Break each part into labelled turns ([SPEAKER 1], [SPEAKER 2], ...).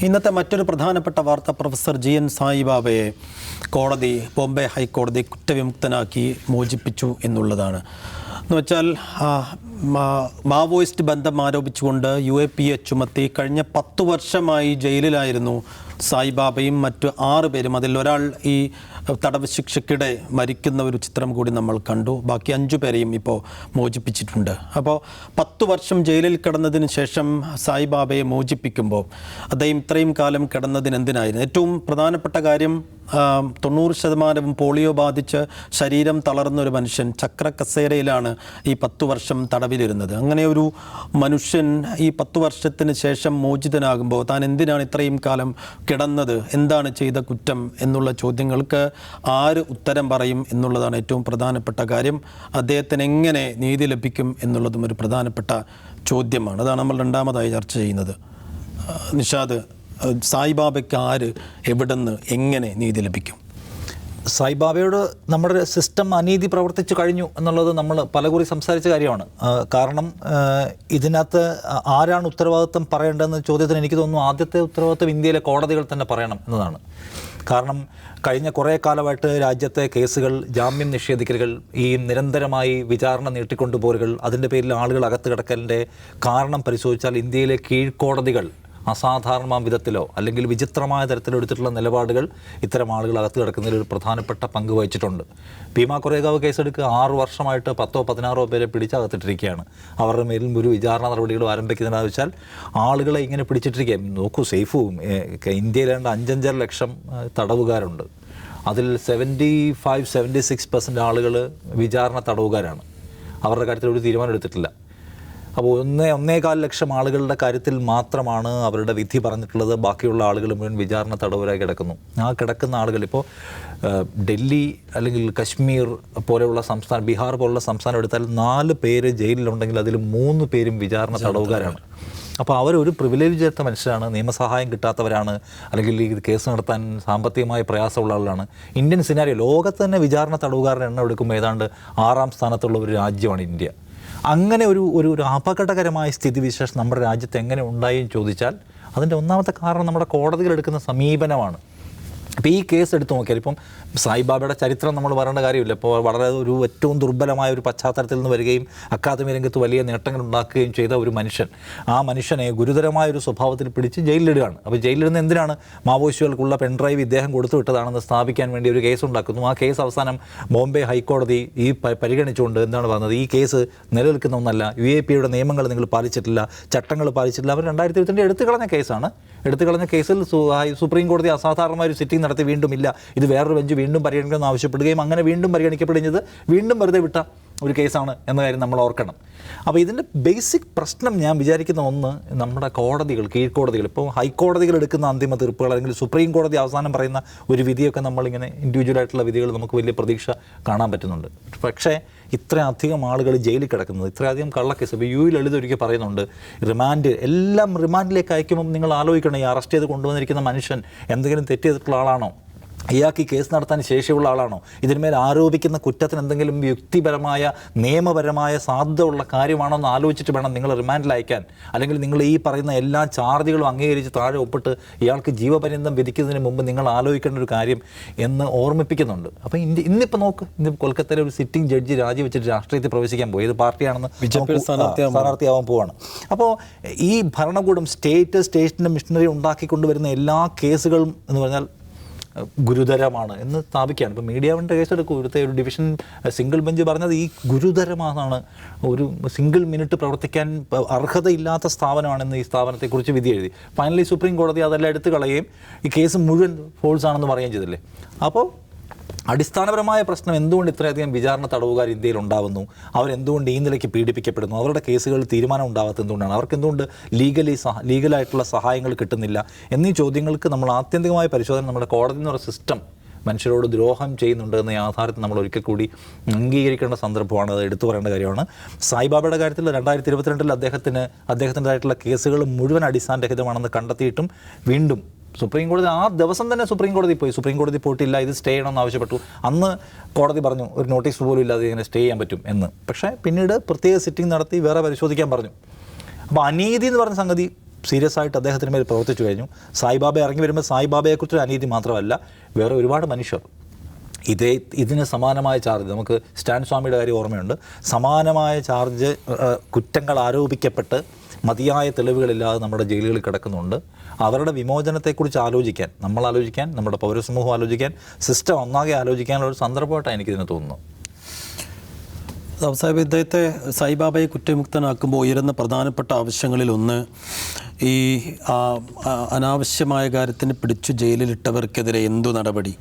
[SPEAKER 1] ഇന്നത്തെ മറ്റൊരു പ്രധാനപ്പെട്ട വാർത്ത പ്രൊഫസർ GN സായിബാബയെ കോടതി, ബോംബെ ഹൈക്കോടതി കുറ്റവിമുക്തനാക്കി മോചിപ്പിച്ചു എന്നുള്ളതാണ്. എന്നുവെച്ചാൽ മാവോയിസ്റ്റ് ബന്ധം ആരോപിച്ചുകൊണ്ട് UAPA ചുമത്തി കഴിഞ്ഞ 10 വർഷമായി ജയിലിലായിരുന്നു സായിബാബയും മറ്റു 6 പേരും. അതിൽ ഒരാൾ ഈ തടവ് ശിക്ഷയ്ക്കിടെ മരിക്കുന്ന ഒരു ചിത്രം കൂടി നമ്മൾ കണ്ടു. ബാക്കി 5 പേരെയും ഇപ്പോൾ മോചിപ്പിച്ചിട്ടുണ്ട്. അപ്പോൾ 10 വർഷം ജയിലിൽ കിടന്നതിന് ശേഷം സായിബാബയെ മോചിപ്പിക്കുമ്പോൾ അദ്ദേഹം ഇത്രയും കാലം കിടന്നതിന് എന്തിനായിരുന്നു? ഏറ്റവും പ്രധാനപ്പെട്ട കാര്യം 90% പോളിയോ ബാധിച്ച് ശരീരം തളർന്ന ഒരു മനുഷ്യൻ ചക്ര കസേരയിലാണ് ഈ 10 വർഷം തടവിലിരുന്നത്. അങ്ങനെ ഒരു മനുഷ്യൻ ഈ 10 വർഷത്തിന് ശേഷം മോചിതനാകുമ്പോൾ താൻ എന്തിനാണ് ഇത്രയും കാലം കിടന്നത്, എന്താണ് ചെയ്ത കുറ്റം എന്നുള്ള ചോദ്യങ്ങൾക്ക് ആര് ഉത്തരം പറയും എന്നുള്ളതാണ് ഏറ്റവും പ്രധാനപ്പെട്ട കാര്യം. അദ്ദേഹത്തിന് എങ്ങനെ നീതി ലഭിക്കും എന്നുള്ളതും ഒരു പ്രധാനപ്പെട്ട ചോദ്യമാണ്. അതാണ് നമ്മൾ രണ്ടാമതായി ചർച്ച ചെയ്യുന്നത്. നിഷാദ്, സായിബാബയ്ക്ക് ആര്, എവിടുന്ന്, എങ്ങനെ നീതി ലഭിക്കും?
[SPEAKER 2] സായിബാബയോട് നമ്മുടെ സിസ്റ്റം അനീതി പ്രവർത്തിച്ചു കഴിഞ്ഞു എന്നുള്ളത് നമ്മൾ പലകുറി സംസാരിച്ച കാര്യമാണ്. കാരണം ഇതിനകത്ത് ആരാണ് ഉത്തരവാദിത്വം പറയേണ്ടതെന്ന ചോദ്യത്തിന് എനിക്ക് തോന്നുന്നു ആദ്യത്തെ ഉത്തരവാദിത്വം ഇന്ത്യയിലെ കോടതികൾ തന്നെ പറയണം എന്നതാണ്. കാരണം കഴിഞ്ഞ കുറേ കാലമായിട്ട് രാജ്യത്തെ കേസുകൾ, ജാമ്യം നിഷേധിക്കലുകൾ, ഈ നിരന്തരമായി വിചാരണ നീട്ടിക്കൊണ്ടുപോരുകൾ, അതിൻ്റെ പേരിൽ ആളുകൾ അകത്ത് കിടക്കലിൻ്റെ കാരണം പരിശോധിച്ചാൽ ഇന്ത്യയിലെ കീഴ്ക്കോടതികൾ അസാധാരണമായ വിധത്തിലോ അല്ലെങ്കിൽ വിചിത്രമായ തരത്തിലോ എടുത്തിട്ടുള്ള നിലപാടുകൾ ഇത്തരം ആളുകൾ അകത്ത് കിടക്കുന്നതിൽ ഒരു പ്രധാനപ്പെട്ട പങ്ക് വഹിച്ചിട്ടുണ്ട്. ഭീമ കൊറേഗാവ് കേസെടുക്കുക 6 വർഷമായിട്ട് 10-16 പേരെ പിടിച്ചകത്തിട്ടിരിക്കുകയാണ്. അവരുടെ മേലും ഒരു വിചാരണ നടപടികളും ആരംഭിക്കുന്നതെന്ന് വെച്ചാൽ ആളുകളെ ഇങ്ങനെ പിടിച്ചിട്ടിരിക്കുക. നോക്കൂ, സേഫും ഇന്ത്യയിലേണ്ട 5-5 ലക്ഷം തടവുകാരുണ്ട്. അതിൽ 75-76% ആളുകൾ വിചാരണ തടവുകാരാണ്. അവരുടെ കാര്യത്തിൽ ഒരു തീരുമാനം എടുത്തിട്ടില്ല. അപ്പോൾ 1.25 ലക്ഷം ആളുകളുടെ കാര്യത്തിൽ മാത്രമാണ് അവരുടെ വിധി പറഞ്ഞിട്ടുള്ളത്. ബാക്കിയുള്ള ആളുകൾ മുഴുവൻ വിചാരണ തടവുകാരായി കിടക്കുന്നു. ആ കിടക്കുന്ന ആളുകൾ ഇപ്പോൾ ഡൽഹി അല്ലെങ്കിൽ കശ്മീർ പോലെയുള്ള സംസ്ഥാനം, ബീഹാർ പോലുള്ള സംസ്ഥാനം എടുത്താൽ 4 പേര് ജയിലിലുണ്ടെങ്കിൽ അതിൽ 3 പേരും വിചാരണ തടവുകാരാണ്. അപ്പോൾ അവരൊരു പ്രിവിലേജ് ചേർത്ത മനുഷ്യരാണ്, നിയമസഹായം കിട്ടാത്തവരാണ്, അല്ലെങ്കിൽ ഈ കേസ് നടത്താൻ സാമ്പത്തികമായ പ്രയാസമുള്ള ആളാണ്. ഇന്ത്യൻ സിനാരിയോ, ലോകത്ത് തന്നെ വിചാരണ തടവുകാരുടെ എണ്ണം എടുക്കുമ്പോൾ ഏതാണ്ട് 6ാം സ്ഥാനത്തുള്ള ഒരു രാജ്യമാണ് ഇന്ത്യ. അങ്ങനെ ഒരു അപകടകരമായ സ്ഥിതിവിശേഷം നമ്മുടെ രാജ്യത്ത് എങ്ങനെ ഉണ്ടായി എന്ന് ചോദിച്ചാൽ അതിൻ്റെ ഒന്നാമത്തെ കാരണം നമ്മുടെ കോടതികൾ എടുക്കുന്ന സമീപനമാണ്. അപ്പോൾ ഈ കേസ് എടുത്തു നോക്കിയാൽ ഇപ്പം സായിബാബയുടെ ചരിത്രം നമ്മൾ പറയേണ്ട കാര്യമില്ല. ഇപ്പോൾ വളരെ ഏറ്റവും ദുർബലമായ ഒരു പശ്ചാത്തലത്തിൽ നിന്ന് വരികയും അക്കാദമി രംഗത്ത് വലിയ നേട്ടങ്ങൾ ഉണ്ടാക്കുകയും ചെയ്ത ഒരു മനുഷ്യൻ, ആ മനുഷ്യനെ ഗുരുതരമായ ഒരു സ്വഭാവത്തിൽ പിടിച്ച് ജയിലിലിടുകയാണ്. അപ്പോൾ ജയിലിലിടുന്ന എന്തിനാണ്? മാവോയിസ്റ്റുകൾക്കുള്ള പെൺഡ്രൈവ് ഇദ്ദേഹം കൊടുത്തു വിട്ടതാണെന്ന് സ്ഥാപിക്കാൻ വേണ്ടി ഒരു കേസ് ഉണ്ടാക്കുന്നു. ആ കേസ് അവസാനം ബോംബെ ഹൈക്കോടതി ഈ പരിഗണിച്ചുകൊണ്ട് എന്താണ് പറഞ്ഞത്? ഈ കേസ് നിലനിൽക്കുന്ന ഒന്നല്ല, UAPA നിയമങ്ങൾ നിങ്ങൾ പാലിച്ചിട്ടില്ല, ചട്ടങ്ങൾ പാലിച്ചിട്ടില്ല. അവർ 2022 എടുത്തു കളഞ്ഞ കേസിൽ സുപ്രീം കോടതി അസാധാരണമായ ഒരു സിറ്റിംഗ് നടത്തി വീണ്ടും ഇല്ല, ഇത് വേറൊരു ബെഞ്ച് വീണ്ടും പരിഗണിക്കണമെന്ന് ആവശ്യപ്പെടുകയും അങ്ങനെ വീണ്ടും പരിഗണിക്കപ്പെടുന്നത് വീണ്ടും വെറുതെ വിട്ട ഒരു കേസാണ് എന്ന കാര്യം നമ്മൾ ഓർക്കണം. അപ്പോൾ ഇതിൻ്റെ ബേസിക് പ്രശ്നം ഞാൻ വിചാരിക്കുന്ന ഒന്ന്, നമ്മുടെ കോടതികൾ, കീഴ്ക്കോടതികൾ, ഇപ്പോൾ ഹൈക്കോടതികൾ എടുക്കുന്ന അന്തിമ തീർപ്പുകൾ അല്ലെങ്കിൽ സുപ്രീം കോടതി അവസാനം പറയുന്ന ഒരു വിധിയൊക്കെ നമ്മളിങ്ങനെ ഇൻഡിവിജ്വലായിട്ടുള്ള വിധികൾ നമുക്ക് വലിയ പ്രതീക്ഷ കാണാൻ പറ്റുന്നുണ്ട്. പക്ഷേ ഇത്രയധികം ആളുകൾ ജയിലിൽ കിടക്കുന്നത്, ഇത്രയധികം കള്ളക്കേസ്, ഇപ്പോൾ UL ലളിത ഒരിക്കൽ പറയുന്നുണ്ട്, എല്ലാം റിമാൻഡിലേക്ക് അയക്കുമ്പം നിങ്ങൾ ആലോചിക്കണം, ഈ അറസ്റ്റ് ചെയ്ത് കൊണ്ടുവന്നിരിക്കുന്ന മനുഷ്യൻ എന്തെങ്കിലും തെറ്റ് ചെയ്തിട്ടുള്ള ആളാണോ? ഇയാൾക്ക് ഈ കേസ് നടത്താൻ ശേഷിയുള്ള ആളാണോ? ഇതിന്മേൽ ആരോപിക്കുന്ന കുറ്റത്തിന് എന്തെങ്കിലും വ്യക്തിപരമായ നിയമപരമായ സാധ്യത ഉള്ള കാര്യമാണോ എന്ന് ആലോചിച്ചിട്ട് വേണം നിങ്ങൾ റിമാൻഡിൽ അയക്കാൻ. അല്ലെങ്കിൽ നിങ്ങൾ ഈ പറയുന്ന എല്ലാ ചാർജുകളും അംഗീകരിച്ച് താഴെ ഒപ്പിട്ട് ഇയാൾക്ക് ജീവപര്യന്തം വിധിക്കുന്നതിന് മുമ്പ് നിങ്ങൾ ആലോചിക്കേണ്ട ഒരു കാര്യം എന്ന് ഓർമ്മിപ്പിക്കുന്നുണ്ട്. അപ്പോൾ ഇന്നിപ്പോൾ നോക്ക്, ഇന്നിപ്പോൾ കൊൽക്കത്തയിലെ ഒരു സിറ്റിംഗ് ജഡ്ജി രാജിവെച്ചിട്ട് രാഷ്ട്രീയത്തിൽ പ്രവേശിക്കാൻ പോയി. ഏത് പാർട്ടിയാണെന്ന് സ്ഥാനാർത്ഥിയാവാൻ പോവാണ്. അപ്പോൾ ഈ ഭരണകൂടം സ്റ്റേറ്റിൻ്റെ മിഷനറി ഉണ്ടാക്കിക്കൊണ്ടുവരുന്ന എല്ലാ കേസുകളും എന്ന് പറഞ്ഞാൽ ഗുരുതരമാണ് എന്ന് സ്ഥാപിക്കുകയാണ്. ഇപ്പോൾ മീഡിയ വണ്ണിൻ്റെ കേസെടുക്കും, ഇവിടുത്തെ ഒരു ഡിവിഷൻ സിംഗിൾ ബെഞ്ച് പറഞ്ഞത് ഈ ഗുരുതരമാണ്, ഒരു സിംഗിൾ മിനിറ്റ് പ്രവർത്തിക്കാൻ അർഹതയില്ലാത്ത സ്ഥാപനമാണെന്ന് ഈ സ്ഥാപനത്തെക്കുറിച്ച് വിധി എഴുതി. ഫൈനലി സുപ്രീം കോടതി അതെല്ലാം എടുത്തു കളയുകയും ഈ കേസ് മുഴുവൻ ഫോൾസ് ആണെന്ന് പറയുകയും ചെയ്തില്ലേ. അപ്പോൾ അടിസ്ഥാനപരമായ പ്രശ്നം, എന്തുകൊണ്ട് ഇത്രയധികം വിചാരണ തടവുകാർ ഇന്ത്യയിൽ ഉണ്ടാകുന്നു, അവരെന്തുകൊണ്ട് ഈ നിലയ്ക്ക് പീഡിപ്പിക്കപ്പെടുന്നു, അവരുടെ കേസുകളിൽ തീരുമാനം ഉണ്ടാകാത്ത എന്തുകൊണ്ടാണ്, അവർക്ക് എന്തുകൊണ്ട് ലീഗലായിട്ടുള്ള സഹായങ്ങൾ കിട്ടുന്നില്ല എന്നീ ചോദ്യങ്ങൾക്ക് നമ്മൾ ആത്യന്തികമായ പരിശോധന നമ്മുടെ കോടതി എന്ന് പറയുന്ന സിസ്റ്റം മനുഷ്യരോട് ദ്രോഹം ചെയ്യുന്നുണ്ട് എന്ന യാഥാർത്ഥ്യം നമ്മൾ ഒരിക്കൽ കൂടി അംഗീകരിക്കേണ്ട സന്ദർഭമാണ്. അത് എടുത്തു പറയേണ്ട കാര്യമാണ്. സായിബാബയുടെ കാര്യത്തിൽ 2022 അദ്ദേഹത്തിൻ്റെതായിട്ടുള്ള കേസുകൾ മുഴുവൻ അടിസ്ഥാനരഹിതമാണെന്ന് കണ്ടെത്തിയിട്ടും വീണ്ടും സുപ്രീം കോടതി ആ ദിവസം തന്നെ സുപ്രീം കോടതി പോയി. സുപ്രീം കോടതി പോയിട്ടില്ല, ഇത് സ്റ്റേ ചെയ്യണമെന്ന് ആവശ്യപ്പെട്ടു. അന്ന് കോടതി പറഞ്ഞു ഒരു നോട്ടീസ് പോലും ഇല്ലാതെ ഇങ്ങനെ സ്റ്റേ ചെയ്യാൻ പറ്റും എന്ന്. പക്ഷേ പിന്നീട് പ്രത്യേക സിറ്റിംഗ് നടത്തി വേറെ പരിശോധിക്കാൻ പറഞ്ഞു. അപ്പോൾ അനീതി എന്ന് പറഞ്ഞ സംഗതി സീരിയസ് ആയിട്ട് അദ്ദേഹത്തിന് മേൽ പ്രവർത്തിച്ചു കഴിഞ്ഞു. സായിബാബ ഇറങ്ങി വരുമ്പോൾ സായിബാബയെക്കുറിച്ചൊരു അനീതി മാത്രമല്ല, വേറെ ഒരുപാട് മനുഷ്യർ ഇതിന് സമാനമായ ചാർജ്, നമുക്ക് സ്റ്റാൻ സ്വാമിയുടെ കാര്യം ഓർമ്മയുണ്ട്, സമാനമായ ചാർജ് കുറ്റങ്ങൾ ആരോപിക്കപ്പെട്ട് മതിയായ തെളിവുകളില്ലാതെ നമ്മുടെ ജയിലുകളിൽ കിടക്കുന്നുണ്ട്. അവരുടെ വിമോചനത്തെക്കുറിച്ച് ആലോചിക്കാൻ, നമ്മൾ ആലോചിക്കാൻ, നമ്മുടെ പൗരസമൂഹം ആലോചിക്കാൻ, സിസ്റ്റം ഒന്നാകെ ആലോചിക്കാനുള്ള ഒരു സന്ദർഭമായിട്ടാണ് എനിക്കിതിന് തോന്നുന്നു.
[SPEAKER 1] സാഹിബ്, ഇദ്ദേഹത്തെ സായിബാബയെ കുറ്റമുക്തനാക്കുമ്പോൾ ഉയരുന്ന പ്രധാനപ്പെട്ട ആവശ്യങ്ങളിലൊന്ന് ഈ അനാവശ്യമായ കാര്യത്തിന് പിടിച്ചു ജയിലിലിട്ടവർക്കെതിരെ എന്തു നടപടി,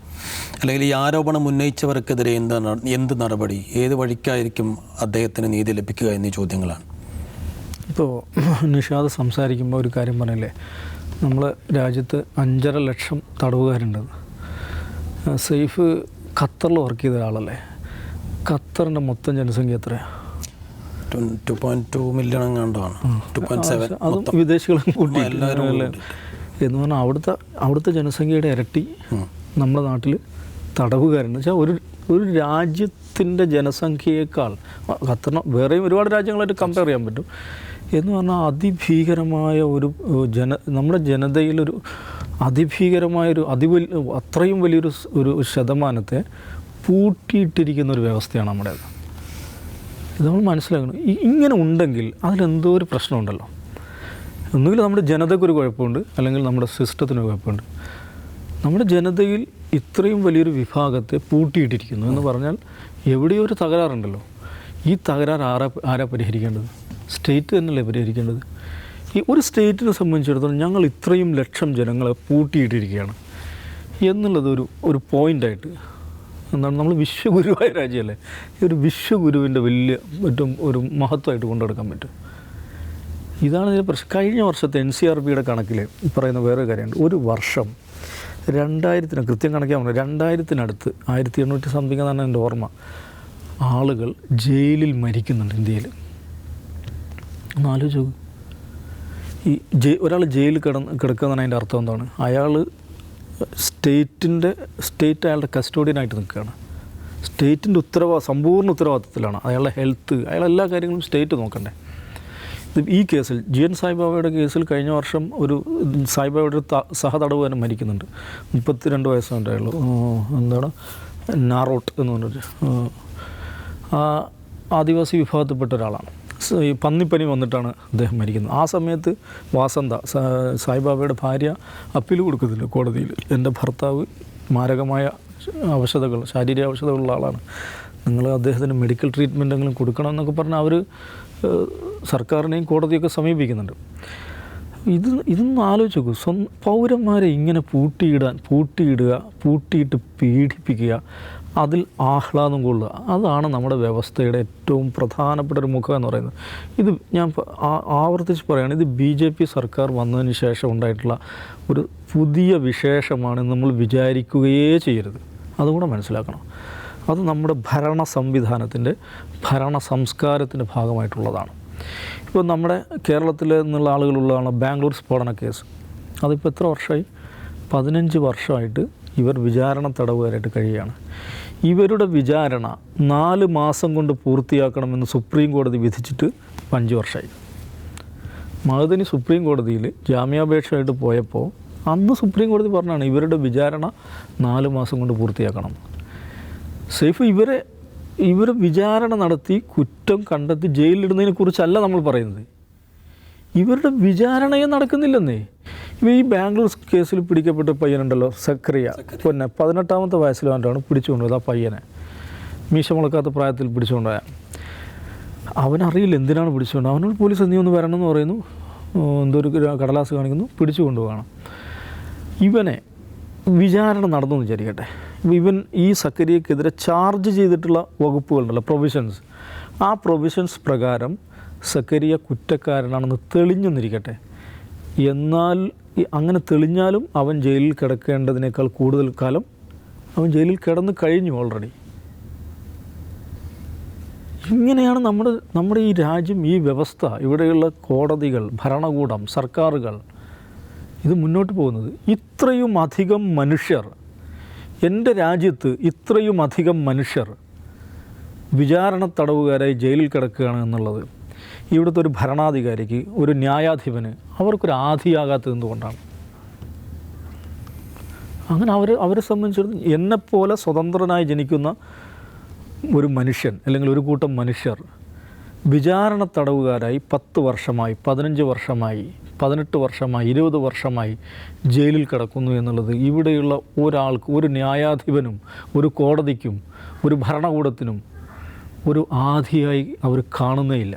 [SPEAKER 1] അല്ലെങ്കിൽ ഈ ആരോപണം ഉന്നയിച്ചവർക്കെതിരെ എന്ത് നടപടി, ഏത് വഴിക്കായിരിക്കും അദ്ദേഹത്തിന് നീതി ലഭിക്കുക എന്നീ ചോദ്യങ്ങളാണ്.
[SPEAKER 3] ഇപ്പോൾ നിഷാദ് സംസാരിക്കുമ്പോൾ ഒരു കാര്യം പറഞ്ഞില്ലേ, നമ്മളെ രാജ്യത്ത് 5.5 ലക്ഷം തടവുകാരുണ്ടെന്ന്. സെയ്ഫ് ഖത്തറിൽ വർക്ക് ചെയ്ത ഒരാളല്ലേ? ഖത്തറിൻ്റെ മൊത്തം ജനസംഖ്യ എത്രയാണ്?
[SPEAKER 1] 2.2 മില്യൺ എങ്ങാണ്ടാണ്. 2.7
[SPEAKER 3] അതും വിദേശികളും കൂട്ടി എന്ന് പറഞ്ഞാൽ അവിടുത്തെ ജനസംഖ്യയുടെ ഇരട്ടി നമ്മുടെ നാട്ടിൽ തടവുകാരെന്ന് വെച്ചാൽ ഒരു രാജ്യത്തിൻ്റെ ജനസംഖ്യയേക്കാൾ ഖത്തറിന് വേറെയും ഒരുപാട് രാജ്യങ്ങളായിട്ട് കമ്പയർ ചെയ്യാൻ പറ്റും. എന്ന് പറഞ്ഞാൽ അതിഭീകരമായ നമ്മുടെ ജനതയിലൊരു അതിഭീകരമായൊരു അത്രയും വലിയൊരു ശതമാനത്തെ പൂട്ടിയിട്ടിരിക്കുന്ന ഒരു വ്യവസ്ഥയാണ് നമ്മുടേത്. ഇത് നമ്മൾ മനസ്സിലാക്കണം. ഇങ്ങനെ ഉണ്ടെങ്കിൽ അതിലെന്തോ ഒരു പ്രശ്നമുണ്ടല്ലോ. ഒന്നുകിൽ നമ്മുടെ ജനതയ്ക്കൊരു കുഴപ്പമുണ്ട്, അല്ലെങ്കിൽ നമ്മുടെ സിസ്റ്റത്തിന് കുഴപ്പമുണ്ട്. നമ്മുടെ ജനതയിൽ ഇത്രയും വലിയൊരു വിഭാഗത്തെ പൂട്ടിയിട്ടിരിക്കുന്നു എന്ന് പറഞ്ഞാൽ എവിടെയോ ഒരു തകരാറുണ്ടല്ലോ. ഈ തകരാർ ആരാ പരിഹരിക്കേണ്ടത്? സ്റ്റേറ്റ് തന്നെയല്ലേ പരിഹരിക്കേണ്ടത്? ഈ ഒരു സ്റ്റേറ്റിനെ സംബന്ധിച്ചിടത്തോളം ഞങ്ങൾ ഇത്രയും ലക്ഷം ജനങ്ങളെ പൂട്ടിയിട്ടിരിക്കുകയാണ് എന്നുള്ളത് ഒരു പോയിൻ്റായിട്ട് എന്താണ്, നമ്മൾ വിശ്വഗുരുവായ രാജ്യമല്ലേ, ഈ ഒരു വിശ്വഗുരുവിൻ്റെ വലിയ ഏറ്റവും ഒരു മഹത്വമായിട്ട് കൊണ്ടെടുക്കാൻ പറ്റും. ഇതാണ് ഇതിൻ്റെ പ്രശ്നം. കഴിഞ്ഞ വർഷത്തെ NCRBയുടെ കണക്കിൽ പറയുന്ന വേറൊരു കാര്യമുണ്ട്. ഒരു വർഷം 2000 കൃത്യം കണക്കാൻ പറഞ്ഞു, 2000-നടുത്ത് 1800 സംതിങ് എന്നാണ് എൻ്റെ ഓർമ്മ, ആളുകൾ ജയിലിൽ മരിക്കുന്നുണ്ട് ഇന്ത്യയിൽ. ഒന്ന് ആലോചിച്ച് നോക്ക്. ഒരാൾ ജയിലിൽ കിടക്കുന്നതാണ് അതിൻ്റെ അർത്ഥം എന്താണ്? അയാൾ സ്റ്റേറ്റ് അയാളുടെ കസ്റ്റോഡിയനായിട്ട് നിൽക്കുകയാണ്. സ്റ്റേറ്റിൻ്റെ സമ്പൂർണ്ണ ഉത്തരവാദിത്തത്തിലാണ്. അയാളുടെ ഹെൽത്ത്, അയാളെല്ലാ കാര്യങ്ങളും സ്റ്റേറ്റ് നോക്കണ്ടേ. ഈ കേസിൽ GN സായിബാബയുടെ കേസിൽ കഴിഞ്ഞ വർഷം ഒരു സായിബാബയുടെ സഹതടവുകാരൻ മരിക്കുന്നുണ്ട്. 32 വയസ്സുണ്ടായുള്ളൂ. എന്താണ് നാറോട്ട് എന്ന് പറഞ്ഞൊരു ആദിവാസി വിഭാഗത്തിൽപ്പെട്ട ഒരാളാണ്. ഈ പന്നിപ്പനി വന്നിട്ടാണ് അദ്ദേഹം മരിക്കുന്നത്. ആ സമയത്ത് വാസന്ത സായിബാബയുടെ ഭാര്യ അപ്പീൽ കൊടുക്കുന്നില്ല കോടതിയിൽ. എൻ്റെ ഭർത്താവ് മാരകമായ അവശതകൾ, ശാരീരിക അവശതകളുള്ള ആളാണ്, നിങ്ങൾ അദ്ദേഹത്തിന് മെഡിക്കൽ ട്രീറ്റ്മെൻറ്റെങ്കിലും കൊടുക്കണം എന്നൊക്കെ പറഞ്ഞാൽ അവർ സർക്കാരിനെയും കോടതിയൊക്കെ സമീപിക്കുന്നുണ്ട്. ഇതൊന്നും ആലോചിച്ച് നോക്കൂ. പൗരന്മാരെ ഇങ്ങനെ പൂട്ടിയിട്ട് പീഡിപ്പിക്കുക, അതിൽ ആഹ്ലാദം കൊള്ളുക, അതാണ് നമ്മുടെ വ്യവസ്ഥയുടെ ഏറ്റവും പ്രധാനപ്പെട്ട ഒരു മുഖം എന്ന് പറയുന്നത്. ഇത് ഞാൻ ആവർത്തിച്ച് പറയുകയാണ്, ഇത് BJP സർക്കാർ വന്നതിന് ശേഷം ഉണ്ടായിട്ടുള്ള ഒരു പുതിയ വിശേഷമാണ് നമ്മൾ വിചാരിക്കുകയേ ചെയ്യരുത്. അതുകൂടെ മനസ്സിലാക്കണം. അത് നമ്മുടെ ഭരണ സംവിധാനത്തിൻ്റെ ഭരണ സംസ്കാരത്തിൻ്റെ ഭാഗമായിട്ടുള്ളതാണ്. ഇപ്പോൾ നമ്മുടെ കേരളത്തിൽ നിന്നുള്ള ആളുകളുള്ളതാണ് ബാംഗ്ലൂർ സ്ഫോടന കേസ്. അതിപ്പോൾ എത്ര വർഷമായി? 15 വർഷമായിട്ട് ഇവർ വിചാരണ തടവുകാരായിട്ട് കഴിയുകയാണ്. ഇവരുടെ വിചാരണ 4 മാസം കൊണ്ട് പൂർത്തിയാക്കണമെന്ന് സുപ്രീം കോടതി വിധിച്ചിട്ട് 5 വർഷമായി. മഅദനി സുപ്രീം കോടതിയിൽ ജാമ്യാപേക്ഷയായിട്ട് പോയപ്പോൾ അന്ന് സുപ്രീം കോടതി പറഞ്ഞാണ് ഇവരുടെ വിചാരണ 4 മാസം കൊണ്ട് പൂർത്തിയാക്കണം. സെയ്ഫ് ഇവരെ വിചാരണ നടത്തി കുറ്റം കണ്ടെത്തി ജയിലിലിടുന്നതിനെ കുറിച്ചല്ല നമ്മൾ പറയുന്നത്. ഇവരുടെ വിചാരണയെ നടക്കുന്നില്ലെന്നേ. ഈ ബാംഗ്ലൂർ കേസിൽ പിടിക്കപ്പെട്ട പയ്യനുണ്ടല്ലോ, സക്രിയ, പിന്നെ 18ാമത്തെ വയസ്സിലാണ് പിടിച്ചുകൊണ്ടുപോയത്. ആ പയ്യനെ മീശ മുളക്കാത്ത പ്രായത്തിൽ പിടിച്ചുകൊണ്ടുപോയ അവനറിയില്ല എന്തിനാണ് പിടിച്ചുകൊണ്ട്. അവനോട് പോലീസ് നീ ഒന്ന് വരണമെന്ന് പറയുന്നു, എന്തോ ഒരു കടലാസ് കാണിക്കുന്നു, പിടിച്ചു കൊണ്ടുപോകണം. ഇവനെ വിചാരണ നടന്നു വിചാരിക്കട്ടെ. ഇവൻ ഈ സക്കരിയക്കെതിരെ ചാർജ് ചെയ്തിട്ടുള്ള വകുപ്പുകളുണ്ടല്ലോ, പ്രൊവിഷൻസ്, ആ പ്രൊവിഷൻസ് പ്രകാരം സക്കരിയ കുറ്റക്കാരനാണെന്ന് തെളിഞ്ഞെന്നിരിക്കട്ടെ. എന്നാൽ അങ്ങനെ തെളിഞ്ഞാലും അവൻ ജയിലിൽ കിടക്കേണ്ടതിനേക്കാൾ കൂടുതൽ കാലം അവൻ ജയിലിൽ കിടന്ന് കഴിഞ്ഞു ഓൾറെഡി. ഇങ്ങനെയാണ് നമ്മുടെ ഈ രാജ്യം, ഈ വ്യവസ്ഥ, ഇവിടെയുള്ള കോടതികൾ, ഭരണകൂടം, സർക്കാരുകൾ, ഇത് മുന്നോട്ട് പോകുന്നത്. ഇത്രയും അധികം മനുഷ്യർ, എൻ്റെ രാജ്യത്ത് ഇത്രയും അധികം മനുഷ്യർ വിചാരണ തടവുകാരായി ജയിലിൽ കിടക്കുകയാണ് എന്നുള്ളത് ഇവിടുത്തെ ഒരു ഭരണാധികാരിക്ക്, ഒരു ന്യായാധിപന് അവർക്കൊരു ആധിയാകാത്തത് എന്തുകൊണ്ടാണ്? അങ്ങനെ അവരെ സംബന്ധിച്ചിടത്തോളം എന്നെപ്പോലെ സ്വതന്ത്രനായി ജനിക്കുന്ന ഒരു മനുഷ്യൻ അല്ലെങ്കിൽ ഒരു കൂട്ടം മനുഷ്യർ വിചാരണ തടവുകാരായി 10 വർഷമായി, 15 വർഷമായി, 18 വർഷമായി, 20 വർഷമായി ജയിലിൽ കിടക്കുന്നു എന്നുള്ളത് ഇവിടെയുള്ള ഒരാൾക്ക്, ഒരു ന്യായാധിപനും ഒരു കോടതിക്കും ഒരു ഭരണകൂടത്തിനും ഒരു ആധിയായി അവർ കാണുന്നേയില്ല.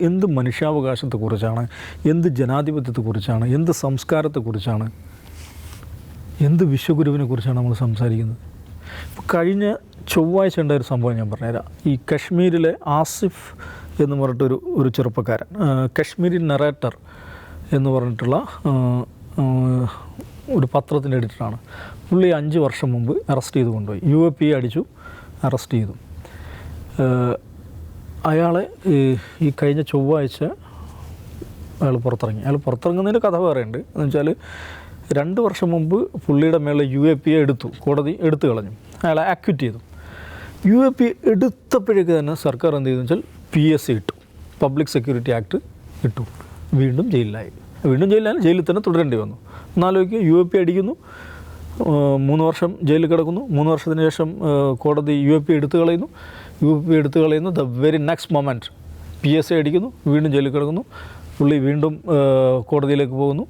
[SPEAKER 3] എന്ത് മനുഷ്യാവകാശത്തെക്കുറിച്ചാണ്, എന്ത് ജനാധിപത്യത്തെക്കുറിച്ചാണ്, എന്ത് സംസ്കാരത്തെക്കുറിച്ചാണ്, എന്ത് വിശ്വഗുരുവിനെ കുറിച്ചാണ് നമ്മൾ സംസാരിക്കുന്നത്? ഇപ്പോൾ കഴിഞ്ഞ ചൊവ്വാഴ്ച ഉണ്ടായൊരു സംഭവം ഞാൻ പറഞ്ഞുതരാം. ഈ കശ്മീരിലെ ആസിഫ് എന്ന് പറഞ്ഞിട്ടൊരു ചെറുപ്പക്കാരൻ, കശ്മീരി നറേറ്റർ എന്ന് പറഞ്ഞിട്ടുള്ള ഒരു പത്രത്തിൻ്റെ എഡിറ്ററാണ്. പുള്ളി 5 വർഷം മുമ്പ് അറസ്റ്റ് ചെയ്ത് കൊണ്ടുപോയി. UAP അടിച്ചു, അറസ്റ്റ് ചെയ്തു. അയാളെ ഈ കഴിഞ്ഞ ചൊവ്വാഴ്ച അയാൾ പുറത്തിറങ്ങി. അയാൾ പുറത്തിറങ്ങുന്നതിൻ്റെ കഥ പറയുന്നുണ്ട്. എന്ന് വെച്ചാൽ 2 വർഷം മുമ്പ് പുള്ളിയുടെ മേലെ UAP എടുത്തു, കോടതി എടുത്തു കളഞ്ഞു, അയാളെ ആക്വിറ്റ് ചെയ്തു. UAP എടുത്തപ്പോഴേക്ക് തന്നെ സർക്കാർ എന്ത് ചെയ്തെന്ന് വെച്ചാൽ PSC ഇട്ടു, പബ്ലിക് സെക്യൂരിറ്റി ആക്ട് ഇട്ടു. വീണ്ടും ജയിലിലായി. ജയിലിൽ തന്നെ തുടരേണ്ടി വന്നു. എന്നാലോചിക്കുക, UAP അടിക്കുന്നു, 3 വർഷം ജയിലിൽ കിടക്കുന്നു. 3 വർഷത്തിന് ശേഷം കോടതി UAP എടുത്തു കളയുന്നു. The very next moment PSC അടിക്കുന്നു, വീണ്ടും ജയിലിൽ കിടക്കുന്നു. പുള്ളി വീണ്ടും കോടതിയിലേക്ക് പോകുന്നു.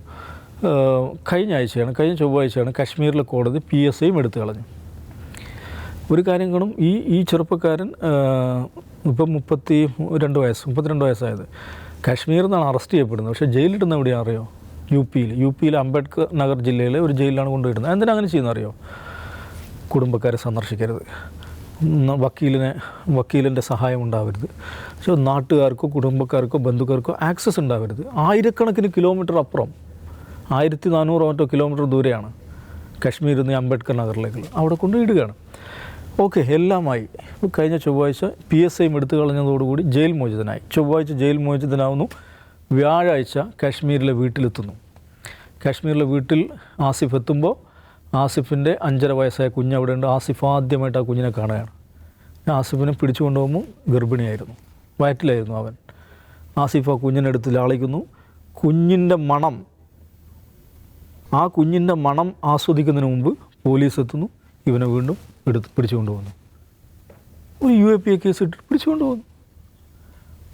[SPEAKER 3] കഴിഞ്ഞ ചൊവ്വാഴ്ചയാണ് കശ്മീരിലെ കോടതി PSCയും എടുത്തു കളഞ്ഞു. ഒരു കാര്യം കാണും, ഈ ചെറുപ്പക്കാരൻ ഇപ്പം 32 വയസ്സായത്. കാശ്മീരിൽ നിന്നാണ് അറസ്റ്റ് ചെയ്യപ്പെടുന്നത്. പക്ഷേ ജയിലിടുന്ന എവിടെയാണ് അറിയോ? യുപിയിൽ അംബേദ്കർ നഗർ ജില്ലയിലെ ഒരു ജയിലിലാണ് കൊണ്ടുപോയിടുന്നത്. എന്തിനാ അങ്ങനെ ചെയ്യുന്നത് അറിയോ? കുടുംബക്കാരെ സന്ദർശിക്കരുത്, വക്കീലിൻ്റെ സഹായം ഉണ്ടാവരുത്, പക്ഷേ നാട്ടുകാർക്കോ കുടുംബക്കാർക്കോ ബന്ധുക്കാർക്കോ ആക്സസ് ഉണ്ടാവരുത്. ആയിരക്കണക്കിന് കിലോമീറ്റർ അപ്പുറം, 1400 മറ്റോ കിലോമീറ്റർ ദൂരെയാണ് കശ്മീരിൽ നിന്ന് അംബേദ്കർ നഗറിലേക്കുള്ളത്. അവിടെ കൊണ്ടുപോയിടുകയാണ്. ഓക്കെ, എല്ലാമായി. കഴിഞ്ഞ ചൊവ്വാഴ്ച PSCയും എടുത്തു കളഞ്ഞതോടുകൂടി ജയിൽ മോചിതനായി. ചൊവ്വാഴ്ച ജയിൽ മോചിതനാവുന്നു. വ്യാഴാഴ്ച കാശ്മീരിലെ വീട്ടിലെത്തുന്നു. കാശ്മീരിലെ വീട്ടിൽ ആസിഫ് എത്തുമ്പോൾ ആസിഫിൻ്റെ 5.5 വയസ്സായ കുഞ്ഞ് അവിടെ ഉണ്ട്. ആസിഫ് ആദ്യമായിട്ട് ആ കുഞ്ഞിനെ കാണുകയാണ്. ആസിഫിനെ പിടിച്ചു കൊണ്ടുപോകുമ്പോൾ ഗർഭിണിയായിരുന്നു, വയറ്റിലായിരുന്നു അവൻ. ആസിഫ് ആ കുഞ്ഞിനെടുത്ത് ലാളിക്കുന്നു. ആ കുഞ്ഞിൻ്റെ മണം ആസ്വദിക്കുന്നതിന് മുമ്പ് പോലീസ് എത്തുന്നു. ഇവനെ വീണ്ടും പിടിച്ചു കൊണ്ടുപോകുന്നു. ഒരു UAP കേസ് ഇട്ട് പിടിച്ചു കൊണ്ടുപോകുന്നു.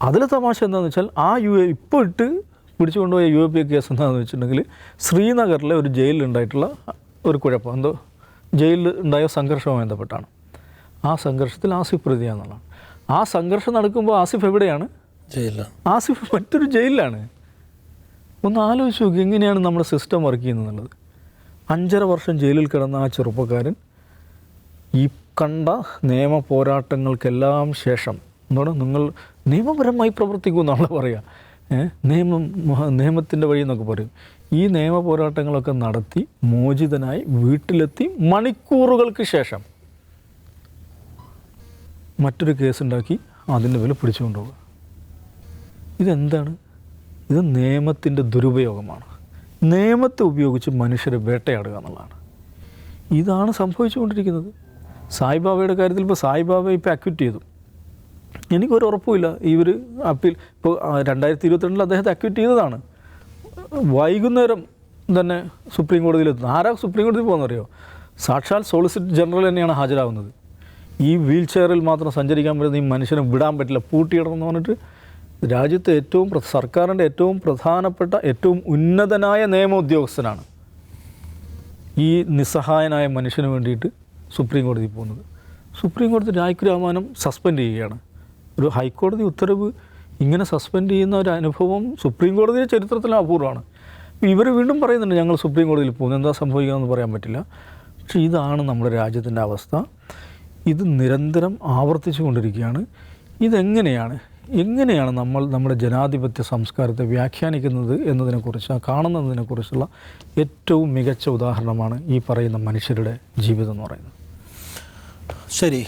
[SPEAKER 3] അതിലെ തമാശ എന്താണെന്ന് വെച്ചാൽ ഇപ്പോൾ ഇട്ട് പിടിച്ചു കൊണ്ടുപോയ UAP കേസ് എന്താണെന്ന് വെച്ചിട്ടുണ്ടെങ്കിൽ ശ്രീനഗറിലെ ഒരു ജയിലിലുണ്ടായിട്ടുള്ള ഒരു കുഴപ്പം, എന്തോ ജയിലിൽ ഉണ്ടായ സംഘർഷവുമായി ബന്ധപ്പെട്ടാണ്. ആ സംഘർഷത്തിൽ ആസിഫ് പ്രതിയാണെന്നുള്ളതാണ്. ആ സംഘർഷം നടക്കുമ്പോൾ ആസിഫ് എവിടെയാണ്?
[SPEAKER 1] ജയിലിലാണ്.
[SPEAKER 3] ആസിഫ് മറ്റൊരു ജയിലിലാണ്. ഒന്ന് ആലോചിച്ച് നോക്കി എങ്ങനെയാണ് നമ്മുടെ സിസ്റ്റം വർക്ക് ചെയ്യുന്നത്. 5.5 വർഷം ജയിലിൽ കിടന്ന ആ ചെറുപ്പക്കാരൻ ഈ കണ്ട നിയമ പോരാട്ടങ്ങൾക്കെല്ലാം ശേഷം നിങ്ങൾ നിയമപരമായി പ്രവർത്തിക്കുമെന്നാണ് പറയുക. നിയമത്തിൻ്റെ വഴി എന്നൊക്കെ പറയും. ഈ നിയമ പോരാട്ടങ്ങളൊക്കെ നടത്തി മോചിതനായി വീട്ടിലെത്തി മണിക്കൂറുകൾക്ക് ശേഷം മറ്റൊരു കേസുണ്ടാക്കി അതിൻ്റെ വില പിടിച്ചുകൊണ്ടുപോകുക. ഇതെന്താണ്? ഇത് നിയമത്തിൻ്റെ ദുരുപയോഗമാണ്. നിയമത്തെ ഉപയോഗിച്ച് മനുഷ്യരെ വേട്ടയാടുക എന്നുള്ളതാണ്. ഇതാണ് സംഭവിച്ചുകൊണ്ടിരിക്കുന്നത്. സായിബാബയുടെ കാര്യത്തിൽ ഇപ്പോൾ സായിബാബയെ ഇപ്പോൾ അക്വിറ്റ് ചെയ്തു. എനിക്കൊരു ഉറപ്പുമില്ല ഇവർ അപ്പീൽ ഇപ്പോൾ 2022 അദ്ദേഹത്തെ അക്വിറ്റ് ചെയ്തതാണ്. വൈകുന്നേരം തന്നെ സുപ്രീം കോടതിയിലെത്തുന്നു. ആരാ സുപ്രീം കോടതിയിൽ പോകുന്നറിയോ? സാക്ഷാൽ സോളിസിറ്റർ ജനറൽ തന്നെയാണ് ഹാജരാകുന്നത്. ഈ വീൽ ചെയറിൽ മാത്രം സഞ്ചരിക്കാൻ പറ്റുന്ന ഈ മനുഷ്യനെ വിടാൻ പറ്റില്ല, പൂട്ടിയിടണമെന്ന് പറഞ്ഞിട്ട് രാജ്യത്തെ സർക്കാരിൻ്റെ ഏറ്റവും പ്രധാനപ്പെട്ട ഏറ്റവും ഉന്നതനായ നിയമ ഉദ്യോഗസ്ഥനാണ് ഈ നിസ്സഹായനായ മനുഷ്യന് വേണ്ടിയിട്ട് സുപ്രീം കോടതിയിൽ പോകുന്നത്. സുപ്രീം കോടതി രായ്ക്ക് രാമാനം സസ്പെൻഡ് ചെയ്യുകയാണ്. ഒരു ഹൈക്കോടതി ഉത്തരവ് ഇങ്ങനെ സസ്പെൻഡ് ചെയ്യുന്ന ഒരു അനുഭവം സുപ്രീം കോടതിയുടെ ചരിത്രത്തിൽ അപൂർവമാണ്. ഇവർ വീണ്ടും പറയുന്നുണ്ട് ഞങ്ങൾ സുപ്രീം കോടതിയിൽ പോകുന്നു, എന്താ സംഭവിക്കുകയെന്ന് പറയാൻ പറ്റില്ല. പക്ഷേ ഇതാണ് നമ്മുടെ രാജ്യത്തിൻ്റെ അവസ്ഥ. ഇത് നിരന്തരം ആവർത്തിച്ചു കൊണ്ടിരിക്കുകയാണ്. എങ്ങനെയാണ് നമ്മൾ നമ്മുടെ ജനാധിപത്യ സംസ്കാരത്തെ വ്യാഖ്യാനിക്കുന്നത് എന്നതിനെക്കുറിച്ച്, കാണുന്നതിനെക്കുറിച്ചുള്ള ഏറ്റവും മികച്ച ഉദാഹരണമാണ് ഈ പറയുന്ന മനുഷ്യരുടെ ജീവിതം എന്ന് പറയുന്നത്.
[SPEAKER 1] ശരി.